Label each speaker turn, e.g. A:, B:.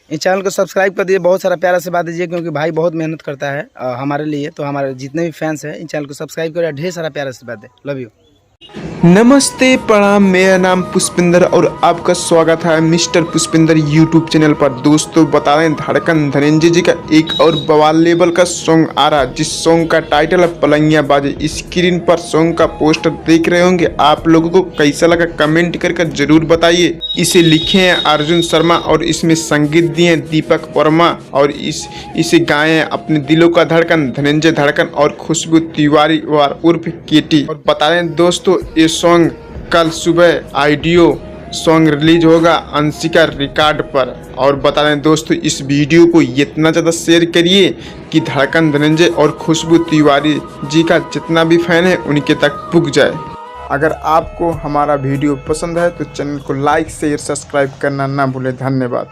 A: इस चैनल को सब्सक्राइब कर दीजिए, बहुत सारा प्यारा से बात दीजिए, क्योंकि भाई बहुत मेहनत करता है हमारे लिए। तो हमारे जितने भी फैंस हैं इन चैनल को सब्सक्राइब करिए, ढेर सारा प्यारा से बात दे। Love you.
B: नमस्ते प्रणाम, मेरा नाम पुष्पिंदर और आपका स्वागत है मिस्टर पुष्पिंदर यूट्यूब चैनल पर। दोस्तों बता रहे हैं धड़कन धनंजय जी का एक और बवाल लेवल का सॉन्ग आ रहा है, जिस सॉन्ग का टाइटल है पलंगिया बाजे। स्क्रीन पर सॉन्ग का पोस्टर देख रहे होंगे, आप लोगों को कैसा लगा कमेंट करके जरूर बताइए। इसे लिखे हैं अर्जुन शर्मा और इसमें संगीत दिए हैं दीपक वर्मा और इसे गाए हैं अपने दिलों का धड़कन धनंजय धड़कन और खुशबू तिवारी उर्फ केटी। और बता रहे हैं दोस्तों ये सॉन्ग कल सुबह ऑडियो सॉन्ग रिलीज होगा अंशिका रिकॉर्ड पर। और बता रहे हैं दोस्तों इस वीडियो को इतना ज़्यादा शेयर करिए कि धड़कन धनंजय और खुशबू तिवारी जी का जितना भी फैन है उनके तक पुग जाए। अगर आपको हमारा वीडियो पसंद है तो चैनल को लाइक शेयर सब्सक्राइब करना ना भूलें। धन्यवाद।